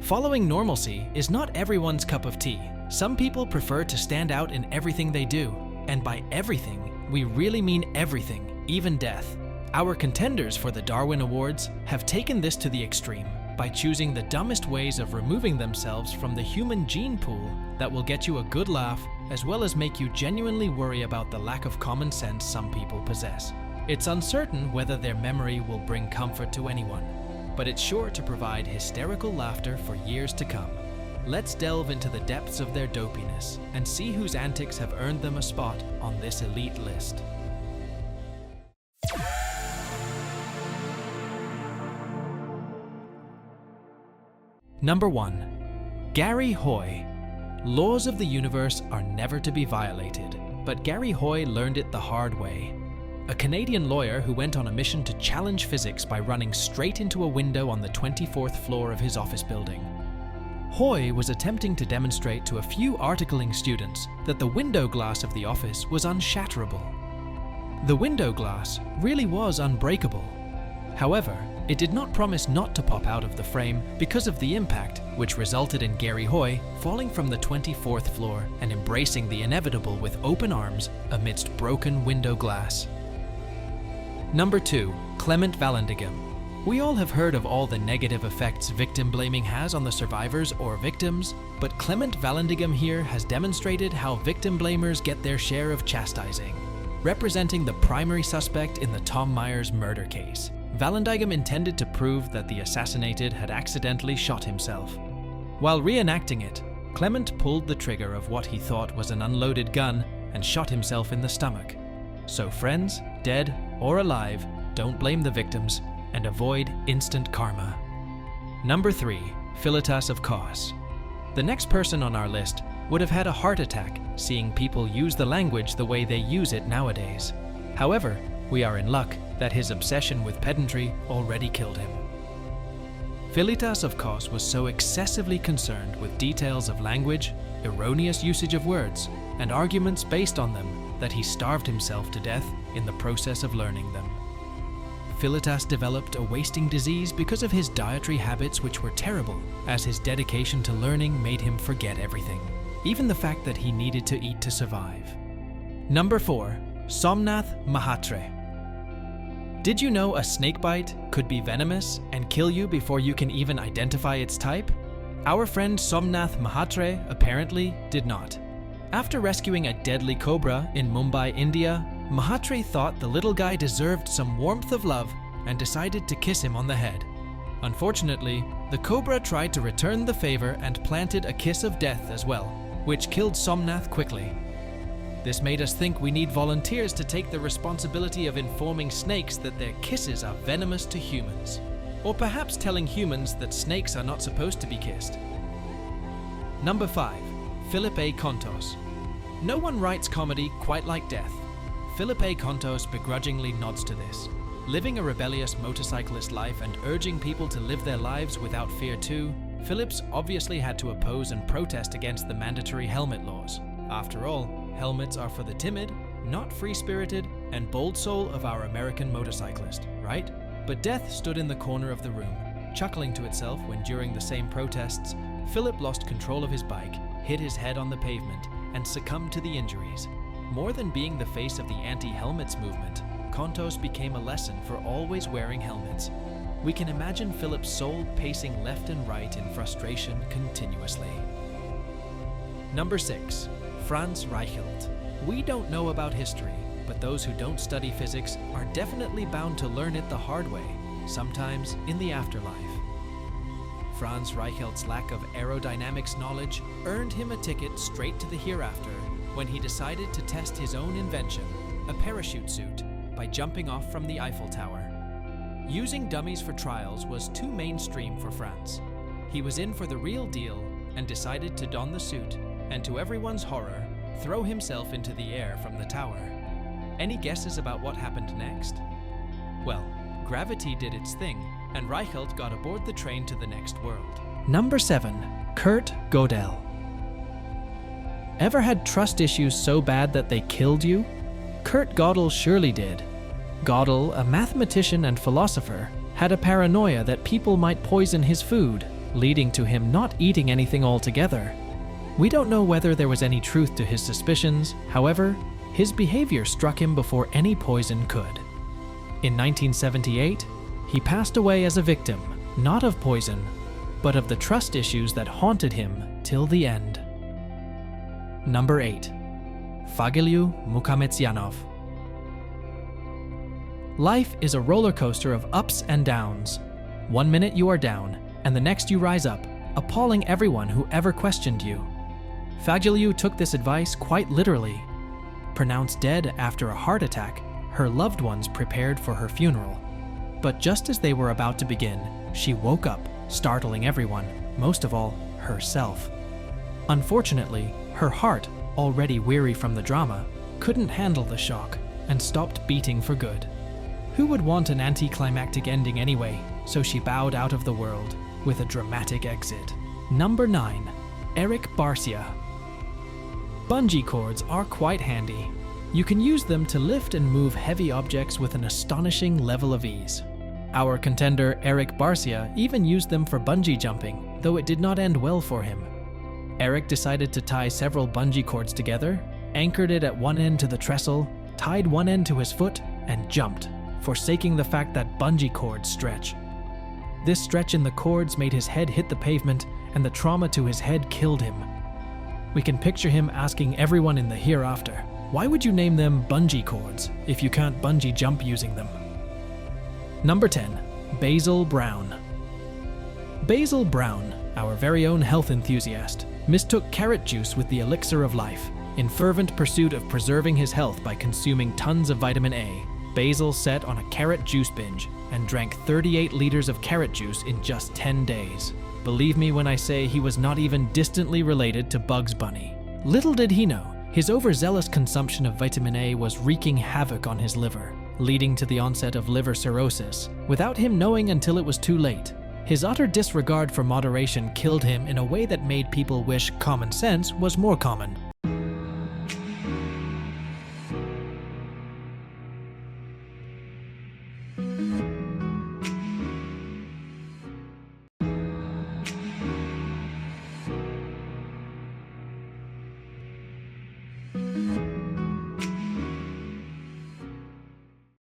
Following normalcy is not everyone's cup of tea. Some people prefer to stand out in everything they do. And by everything, we really mean everything, even death. Our contenders for the Darwin Awards have taken this to the extreme by choosing the dumbest ways of removing themselves from the human gene pool that will get you a good laugh, as well as make you genuinely worry about the lack of common sense some people possess. It's uncertain whether their memory will bring comfort to anyone, but it's sure to provide hysterical laughter for years to come. Let's delve into the depths of their dopiness and see whose antics have earned them a spot on this elite list. Number 1. Garry Hoy. Laws of the universe are never to be violated, but Garry Hoy learned it the hard way. A Canadian lawyer who went on a mission to challenge physics by running straight into a window on the 24th floor of his office building. Hoy was attempting to demonstrate to a few articling students that the window glass of the office was unshatterable. The window glass really was unbreakable. However, it did not promise not to pop out of the frame because of the impact, which resulted in Garry Hoy falling from the 24th floor and embracing the inevitable with open arms amidst broken window glass. Number 2. Clement Vallandigham. We all have heard of all the negative effects victim blaming has on the survivors or victims, but Clement Vallandigham here has demonstrated how victim blamers get their share of chastising. Representing the primary suspect in the Tom Myers murder case, Vallandigham intended to prove that the assassinated had accidentally shot himself. While reenacting it, Clement pulled the trigger of what he thought was an unloaded gun and shot himself in the stomach. So friends, dead or alive, don't blame the victims and avoid instant karma. Number 3. Philitas of Cos. The next person on our list would have had a heart attack seeing people use the language the way they use it nowadays. However, we are in luck that his obsession with pedantry already killed him. Philitas of Cos was so excessively concerned with details of language, erroneous usage of words, and arguments based on them that he starved himself to death in the process of learning them. Philitas developed a wasting disease because of his dietary habits, which were terrible, as his dedication to learning made him forget everything, even the fact that he needed to eat to survive. Number 4. Somnath Mhatre. Did you know a snakebite could be venomous and kill you before you can even identify its type? Our friend Somnath Mhatre apparently did not. After rescuing a deadly cobra in Mumbai, India, Mhatre thought the little guy deserved some warmth of love and decided to kiss him on the head. Unfortunately, the cobra tried to return the favor and planted a kiss of death as well, which killed Somnath quickly. This made us think we need volunteers to take the responsibility of informing snakes that their kisses are venomous to humans. Or perhaps telling humans that snakes are not supposed to be kissed. Number 5. Philitas of Contos. No one writes comedy quite like death. Philitas of Contos begrudgingly nods to this. Living a rebellious motorcyclist life and urging people to live their lives without fear too, Philips obviously had to oppose and protest against the mandatory helmet laws. After all, helmets are for the timid, not free-spirited, and bold soul of our American motorcyclist, right? But death stood in the corner of the room, chuckling to itself when during the same protests, Philip lost control of his bike, hit his head on the pavement, and succumbed to the injuries. More than being the face of the anti-helmets movement, Contos became a lesson for always wearing helmets. We can imagine Philip's soul pacing left and right in frustration continuously. Number 6. Franz Reichelt. We don't know about history, but those who don't study physics are definitely bound to learn it the hard way, sometimes in the afterlife. Franz Reichelt's lack of aerodynamics knowledge earned him a ticket straight to the hereafter when he decided to test his own invention, a parachute suit, by jumping off from the Eiffel Tower. Using dummies for trials was too mainstream for Franz. He was in for the real deal and decided to don the suit and, to everyone's horror, throw himself into the air from the tower. Any guesses about what happened next? Well, gravity did its thing, and Reichelt got aboard the train to the next world. Number 7. Kurt Gödel. Ever had trust issues so bad that they killed you? Kurt Gödel surely did. Gödel, a mathematician and philosopher, had a paranoia that people might poison his food. leading to him not eating anything altogether. We don't know whether there was any truth to his suspicions, however, his behavior struck him before any poison could. In 1978, he passed away as a victim, not of poison, but of the trust issues that haunted him till the end. Number 8. Fagiliu Mukametsianov. Life is a roller coaster of ups and downs. One minute you are down, and the next you rise up, appalling everyone who ever questioned you. Fagiliu took this advice quite literally. Pronounced dead after a heart attack, her loved ones prepared for her funeral. But just as they were about to begin, she woke up, startling everyone, most of all, herself. Unfortunately, her heart, already weary from the drama, couldn't handle the shock and stopped beating for good. Who would want an anticlimactic ending anyway, so she bowed out of the world with a dramatic exit. Number 9. Eric Barcia. Bungee cords are quite handy. You can use them to lift and move heavy objects with an astonishing level of ease. Our contender Eric Barcia even used them for bungee jumping, though it did not end well for him. Eric decided to tie several bungee cords together, anchored it at one end to the trestle, tied one end to his foot, and jumped, forsaking the fact that bungee cords stretch. This stretch in the cords made his head hit the pavement, and the trauma to his head killed him. We can picture him asking everyone in the hereafter, why would you name them bungee cords if you can't bungee jump using them? Number 10. Basil Brown. Basil Brown, our very own health enthusiast, mistook carrot juice with the elixir of life. In fervent pursuit of preserving his health by consuming tons of vitamin A, Basil set on a carrot juice binge and drank 38 liters of carrot juice in just 10 days. Believe me when I say he was not even distantly related to Bugs Bunny. Little did he know, his overzealous consumption of vitamin A was wreaking havoc on his liver, leading to the onset of liver cirrhosis, without him knowing until it was too late. His utter disregard for moderation killed him in a way that made people wish common sense was more common.